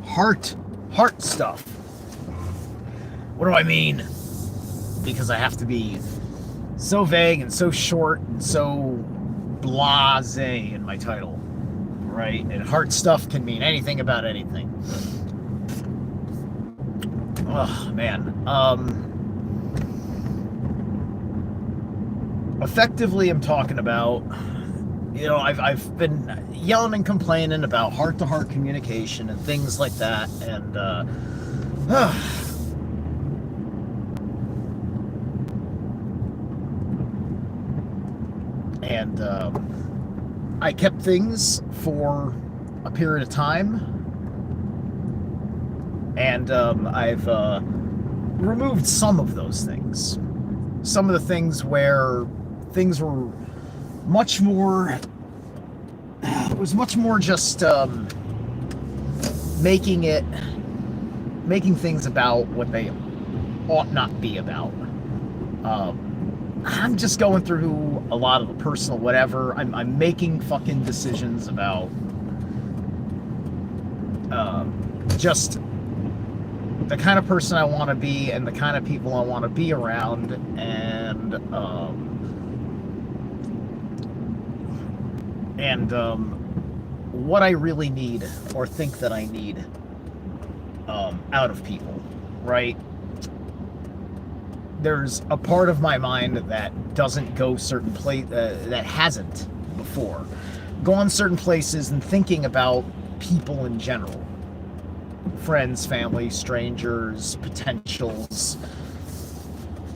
Heart stuff. What do I mean? Because I have to be so vague and so short and so blasé in my title, right? And heart stuff can mean anything about anything. Oh man. Effectively, I'm talking about, I've been yelling and complaining about heart-to-heart communication and things like that, and and I kept things for a period of time, and I've removed some of those things. Some of the things where things were much more. It was much more just making things about what they ought not be about. I'm just going through a lot of the personal whatever. I'm making fucking decisions about just the kind of person I want to be and the kind of people I want to be around, and what I really need or think that I need out of people, right? There's a part of my mind that doesn't go certain that hasn't before gone certain places and thinking about people in general, friends, family, strangers, potentials,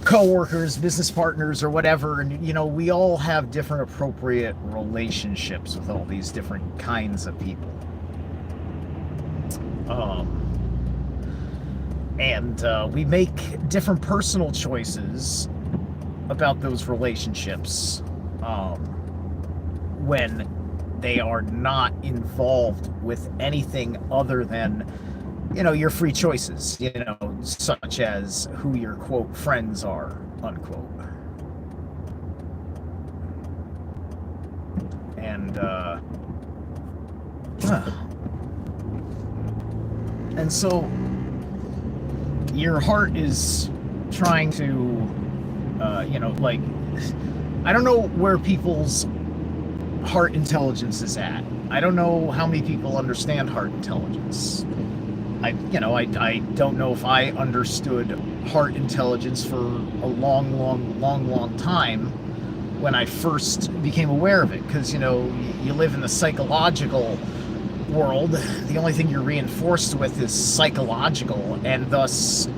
co-workers, business partners, or whatever. And we all have different appropriate relationships with all these different kinds of people, and we make different personal choices about those relationships when they are not involved with anything other than your free choices, such as who your quote friends are, unquote. And so your heart is trying to like, I don't know where people's heart intelligence is at. I don't know how many people understand heart intelligence. I don't know if I understood heart intelligence for a long time when I first became aware of it, because you live in the psychological world. The only thing you're reinforced with is psychological, and thus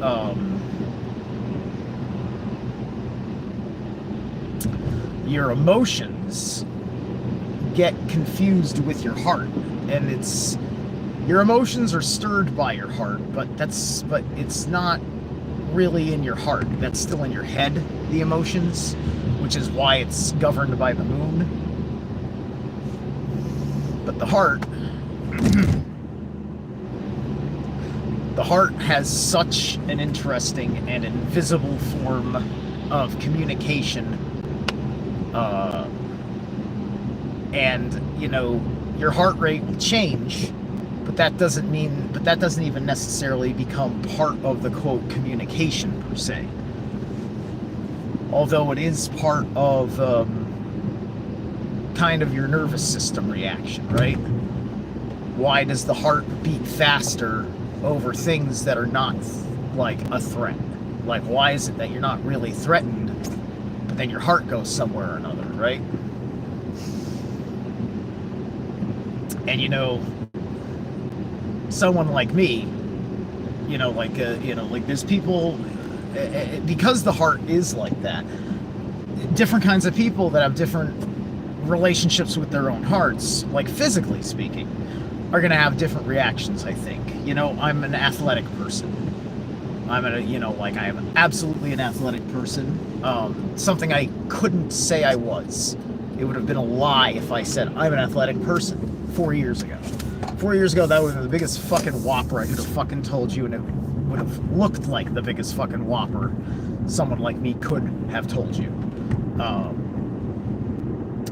your emotions get confused with your heart, and your emotions are stirred by your heart, but it's not really in your heart. That's still in your head, the emotions, which is why it's governed by the moon. But the heart has such an interesting and invisible form of communication, and your heart rate will change, but that doesn't even necessarily become part of the quote communication per se, although it is part of kind of your nervous system reaction, right? Why does the heart beat faster over things that are not like a threat? Like, why is it that you're not really threatened, but then your heart goes somewhere or another, right? And someone like me, like there's people, because the heart is like that, different kinds of people that have different relationships with their own hearts, like physically speaking, are going to have different reactions, I think. I'm an athletic person. I am absolutely an athletic person. Something I couldn't say I was. It would have been a lie if I said I'm an athletic person 4 years ago. 4 years ago, that would have been the biggest fucking whopper I could have fucking told you, and it would have looked like the biggest fucking whopper someone like me could have told you.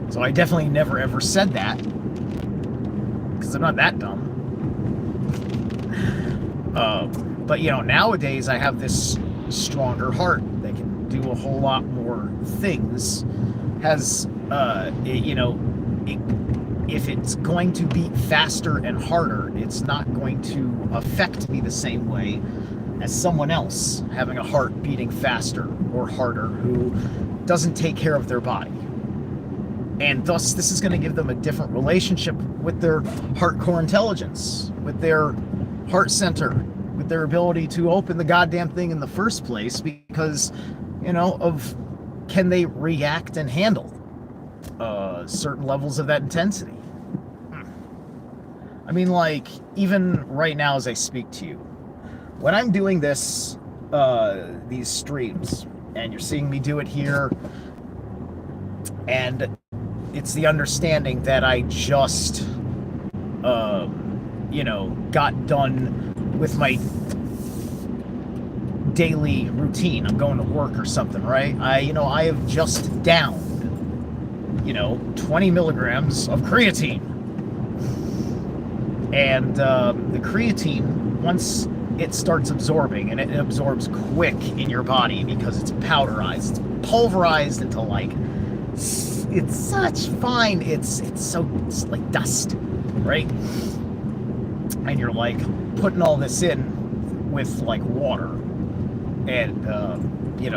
So I definitely never ever said that, because I'm not that dumb. But nowadays I have this stronger heart that can do a whole lot more things. Has if it's going to beat faster and harder, it's not going to affect me the same way as someone else having a heart beating faster or harder who doesn't take care of their body. And thus, this is going to give them a different relationship with their heart core intelligence, with their heart center, with their ability to open the goddamn thing in the first place, because, of can they react and handle certain levels of that intensity. I mean, like, even right now as I speak to you, when I'm doing this, these streams, and you're seeing me do it here, and it's the understanding that I just, got done with my daily routine. I'm going to work or something, right? I have just downed, 20 milligrams of creatine. And the creatine, once it starts absorbing, and it absorbs quick in your body because it's powderized, it's pulverized into it's such fine, it's like dust, right? And you're like putting all this in with like water, and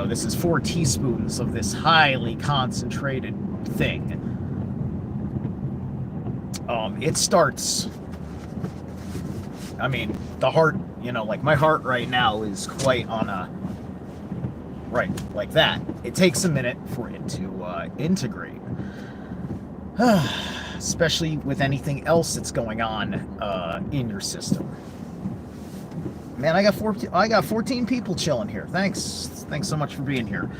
this is 4 teaspoons of this highly concentrated thing. It starts, the heart, like my heart right now is quite on a, right, like that. It takes a minute for it to integrate. Especially with anything else that's going on in your system. Man, I got 14 people chilling here. Thanks so much for being here.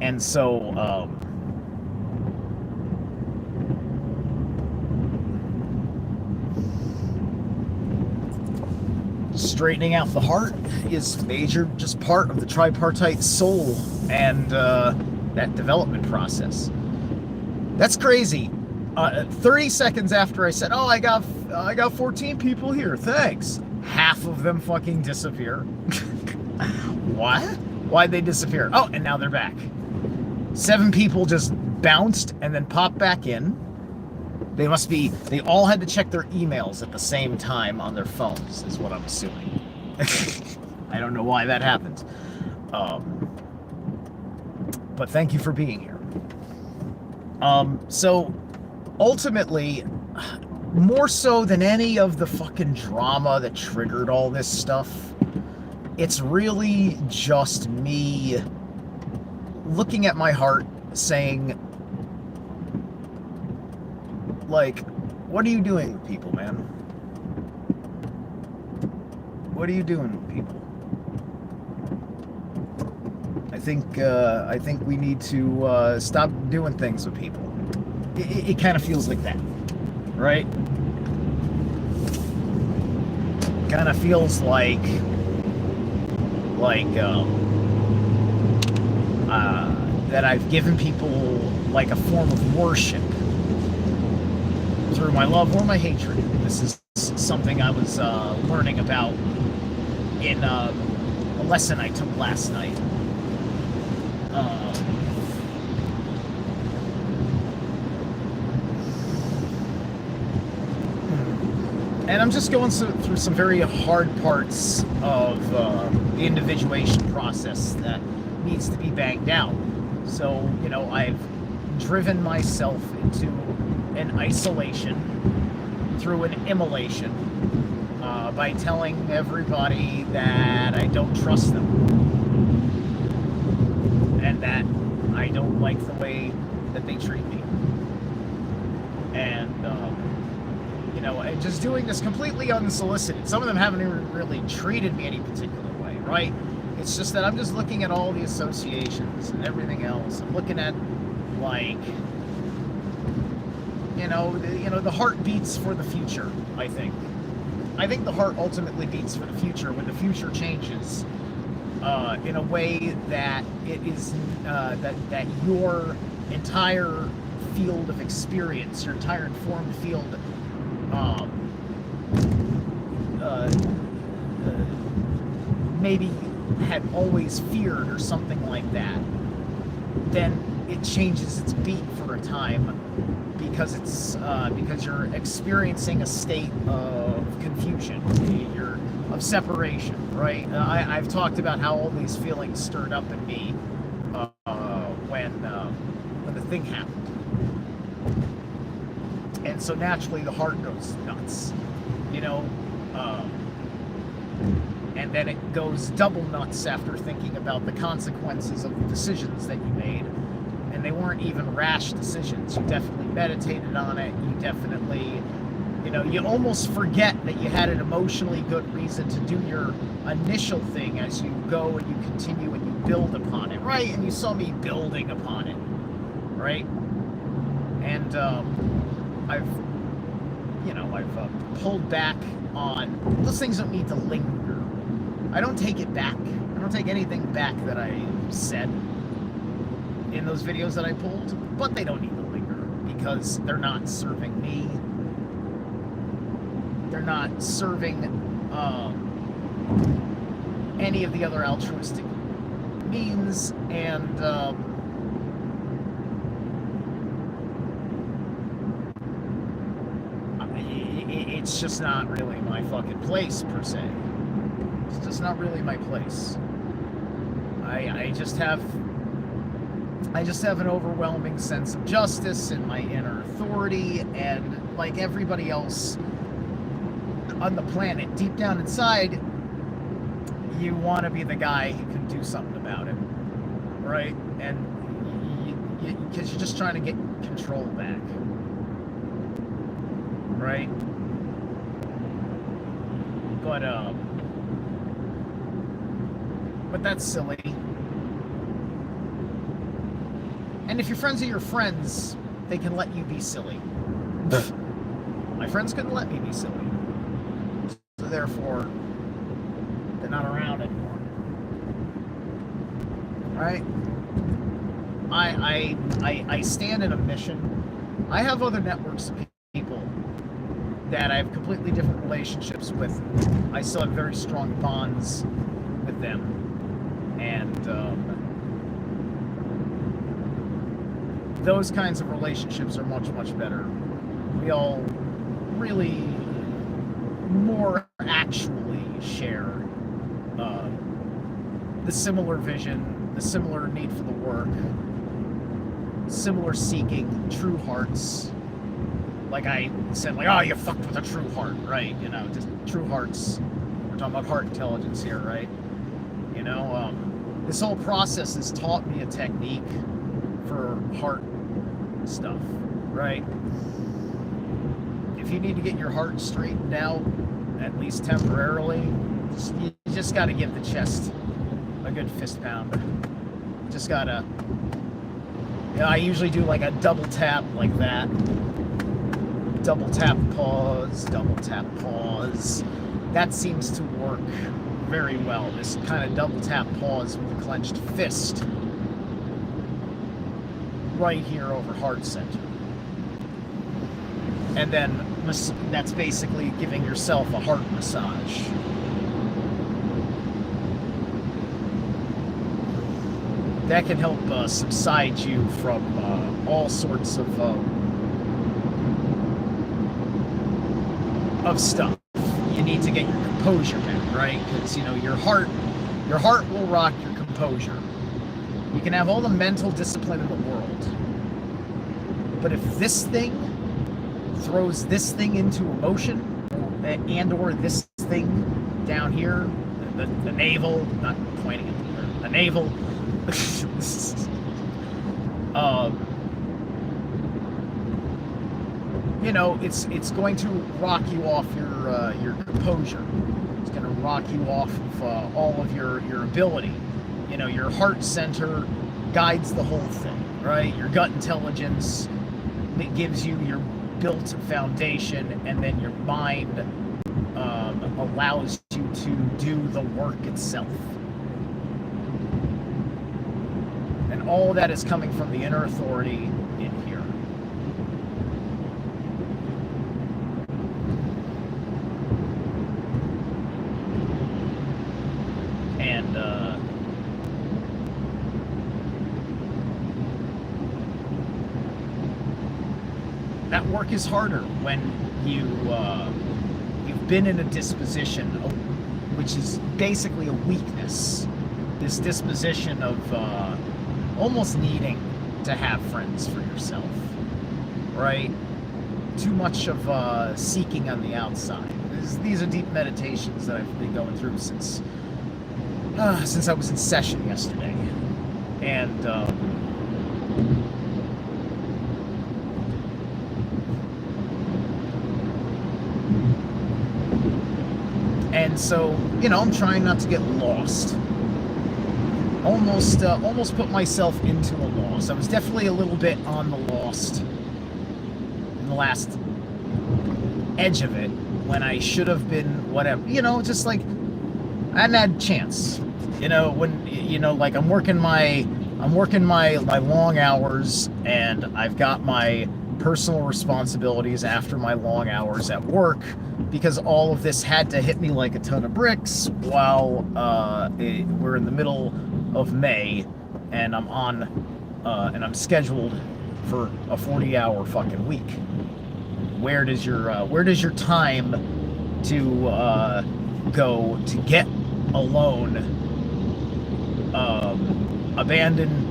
And so, straightening out the heart is major, just part of the tripartite soul and that development process. That's crazy. 30 seconds after I said, "Oh, I got 14 people here. Thanks." Half of them fucking disappear. What? Why'd they disappear? Oh, and now they're back. 7 people just bounced and then popped back in. They all had to check their emails at the same time on their phones, is what I'm assuming. I don't know why that happened. But thank you for being here. So, ultimately, more so than any of the fucking drama that triggered all this stuff, it's really just me looking at my heart saying, like, what are you doing with people, man? What are you doing with people? I think we need to stop doing things with people. It kind of feels like that, right? Kind of feels like that I've given people like a form of worship through my love or my hatred. This is something I was learning about in a lesson I took last night. And I'm just going through some very hard parts of the individuation process that needs to be banged out. So, I've driven myself into an isolation through an immolation by telling everybody that I don't trust them and that I don't like the way that they treat me. And just doing this completely unsolicited. Some of them haven't even really treated me any particular way, right? It's just that I'm just looking at all the associations and everything else. I'm looking at, like, the heart beats for the future, I think. I think the heart ultimately beats for the future when the future changes in a way that it is, that your entire field of experience, your entire informed field, maybe had always feared or something like that, then it changes its beat for a time because it's because you're experiencing a state of confusion, of separation, right? I've talked about how all these feelings stirred up in me when the thing happened, and so naturally the heart goes nuts, you know. And then it goes double nuts after thinking about the consequences of the decisions that you made. And they weren't even rash decisions. You definitely meditated on it. You definitely, you almost forget that you had an emotionally good reason to do your initial thing as you go and you continue and you build upon it, right? And you saw me building upon it, right? And I've pulled back on those things. Don't need to linger. I don't take it back. I don't take anything back that I said in those videos that I pulled, but they don't need to linger because they're not serving me. They're not serving any of the other altruistic means, and it's just not really my fucking place, per se. It's just not really my place. I just have an overwhelming sense of justice in my inner authority, and like everybody else on the planet, deep down inside, you want to be the guy who can do something about it, right? And because you're just trying to get control back, right? But that's silly. And if your friends are your friends, they can let you be silly. My friends couldn't let me be silly. So therefore, they're not around anymore. Right? I stand in a mission. I have other networks of people that I have completely different relationships with. I still have very strong bonds with them. And those kinds of relationships are much, much better. We all really more actually share the similar vision, the similar need for the work, similar seeking, true hearts. Like I said, like, oh, you fucked with a true heart, right? Just true hearts. We're talking about heart intelligence here, right? This whole process has taught me a technique for heart stuff, right? If you need to get your heart straightened out, at least temporarily, you just got to give the chest a good fist pound. Just gotta. I usually do like a double tap like that. Double tap, pause, double tap, pause. That seems to work very well. This kind of double tap, pause with a clenched fist right here over heart center. And then that's basically giving yourself a heart massage. That can help subside you from all sorts of stuff. You need to get your composure back, right? Because your heart will rock your composure. You can have all the mental discipline in the world, but if this thing throws this thing into emotion, and or this thing down here, the navel, not pointing at the navel, it's going to rock you off your composure. It's going to rock you off of all of your ability. Your heart center guides the whole thing, right? Your gut intelligence, it gives you your built foundation, and then your mind allows you to do the work itself. And all that is coming from the inner authority in here. that work is harder when you've been in a disposition which is basically a weakness. This disposition of almost needing to have friends for yourself, right? Too much of seeking on the outside. These are deep meditations that I've been going through since I was in session yesterday, and so I'm trying not to get lost. Almost put myself into a loss. I was definitely a little bit on the lost in the last edge of it when I should have been whatever. Just like I hadn't had a chance. When like I'm working my long hours, and I've got my personal responsibilities after my long hours at work, because all of this had to hit me like a ton of bricks while we're in the middle of May, and I'm scheduled for a 40-hour fucking week. Where does your time to go to get alone, abandon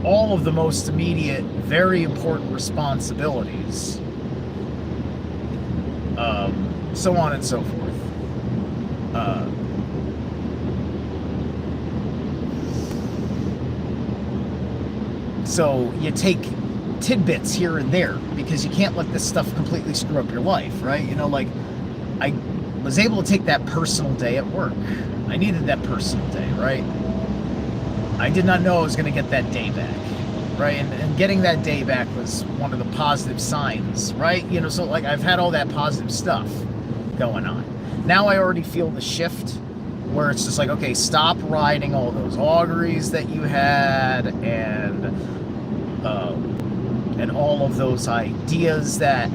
all of the most immediate, very important responsibilities, so on and so forth. So you take tidbits here and there because you can't let this stuff completely screw up your life, right? Like I was able to take that personal day at work. I needed that personal day, right? I did not know I was going to get that day back, right? And getting that day back was one of the positive signs, right? So like I've had all that positive stuff going on. Now I already feel the shift where it's just like, okay, stop riding all those auguries that you had and all of those ideas that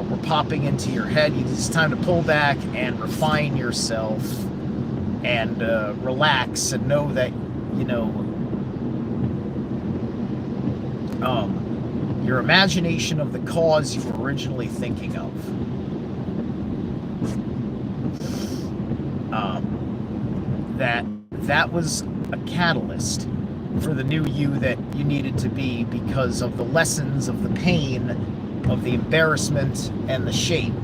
were popping into your head. It's time to pull back and refine yourself and relax and know that your imagination of the cause you were originally thinking of, that was a catalyst for the new you that you needed to be, because of the lessons of the pain, of the embarrassment, and the shame.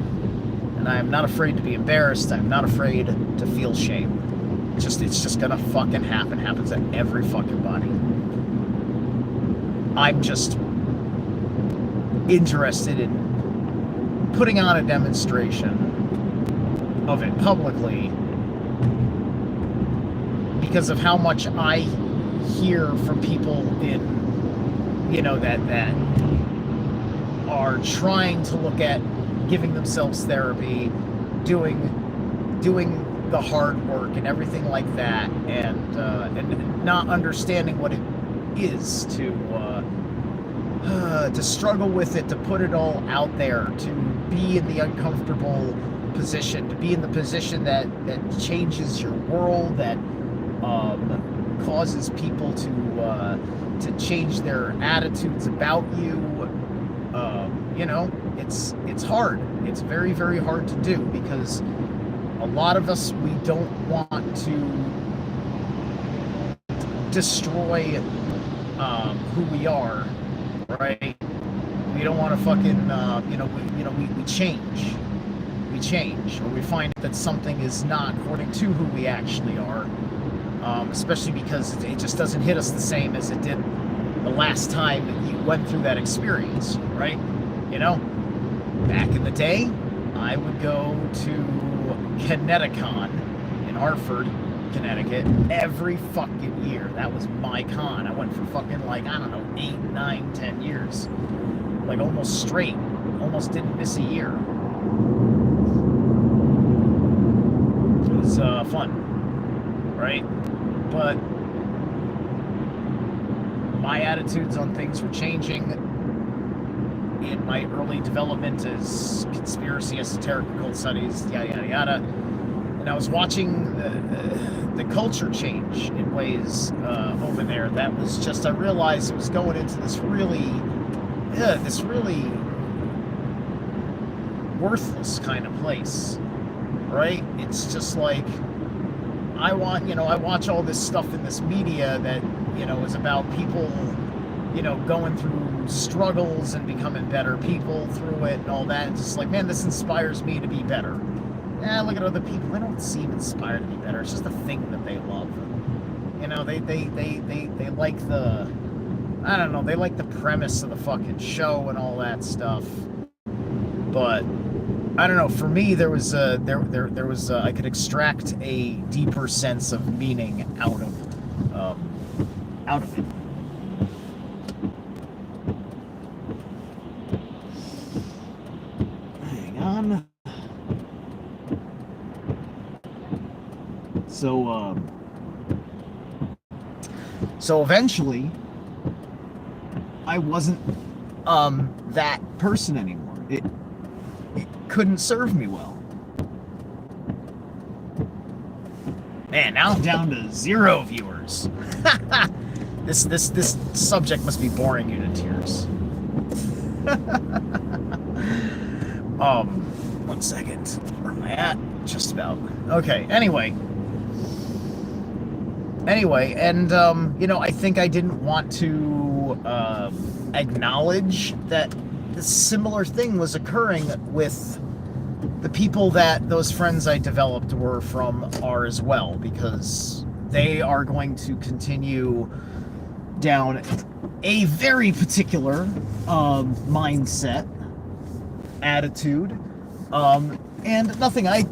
And I am not afraid to be embarrassed. I'm not afraid to feel shame. It's just gonna fucking happen. Happens at every fucking body. I'm just interested in putting on a demonstration of it publicly because of how much I hear from people in that are trying to look at giving themselves therapy, doing the hard work and everything like that, and not understanding what it is to struggle with it, to put it all out there, to be in the uncomfortable position, to be in the position that changes your world, that causes people to change their attitudes about you. It's hard. It's very, very hard to do, because a lot of us, we don't want to destroy who we are, right? We don't want to fucking we change. We change, or we find that something is not according to who we actually are, especially because it just doesn't hit us the same as it did the last time you went through that experience, right? Back in the day, I would go to Kineticon in Hartford, Connecticut, every fucking year. That was my con. I went for fucking 8, 9, 10 years. Like almost straight. Almost didn't miss a year. It was fun, right? But my attitudes on things were changing in my early development as conspiracy, esoteric, occult studies, yada, yada, yada. And I was watching the culture change in ways over there that was just, I realized it was going into this really this really worthless kind of place, right? It's just like I watch all this stuff in this media that is about people going through struggles and becoming better people through it and all that. It's just like, man, this inspires me to be better. Look at other people. They don't seem inspired to be better. It's just a thing that they love. They like the, I don't know, they like the premise of the fucking show and all that stuff. But I don't know. For me, there was I could extract a deeper sense of meaning out of it. Hang on. So eventually, I wasn't that person anymore. It couldn't serve me well. Man, now I'm down to 0 viewers. This subject must be boring you to tears. 1 second. Where am I at? Just about. Okay. Anyway, and I think I didn't want to acknowledge that this similar thing was occurring with the people that those friends I developed were from are as well, because they are going to continue down a very particular mindset, attitude, and nothing I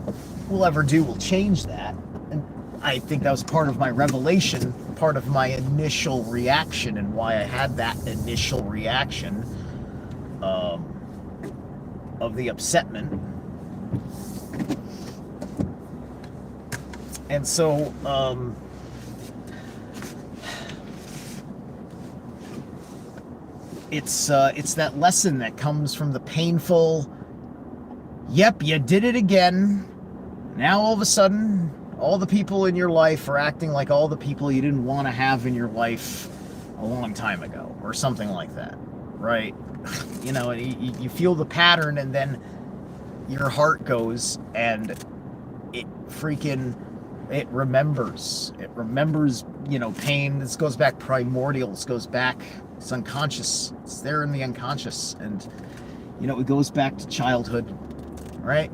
will ever do will change that. And I think that was part of my revelation, part of my initial reaction, and why I had that initial reaction of the upsetment. And so, it's that lesson that comes from the painful, yep, you did it again. Now all of a sudden, all the people in your life are acting like all the people you didn't want to have in your life a long time ago, or something like that, right? You feel the pattern, and then your heart goes and it remembers, pain. This goes back primordial. This goes back, it's unconscious. It's there in the unconscious. And, it goes back to childhood, right?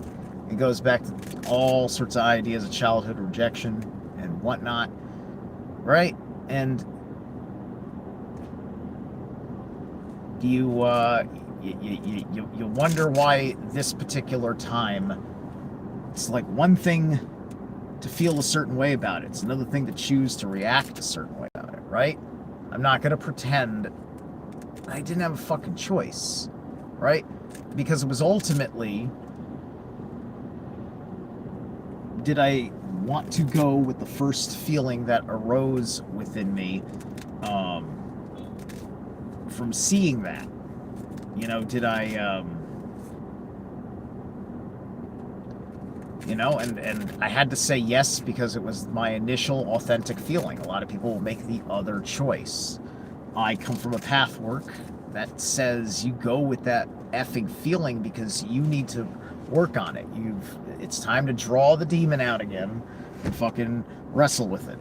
It goes back to all sorts of ideas of childhood rejection and whatnot, right? And you wonder why this particular time, it's like one thing to feel a certain way about it. It's another thing to choose to react a certain way about it, right? I'm not going to pretend I didn't have a fucking choice, right? Because it was ultimately, did I want to go with the first feeling that arose within me from seeing that? Did I, and I had to say yes because it was my initial authentic feeling. A lot of people will make the other choice. I come from a path work that says you go with that effing feeling because you need to work on it. It's time to draw the demon out again and fucking wrestle with it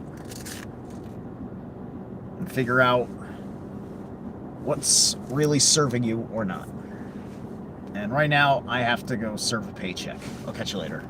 and figure out what's really serving you or not. And right now, I have to go serve a paycheck. I'll catch you later.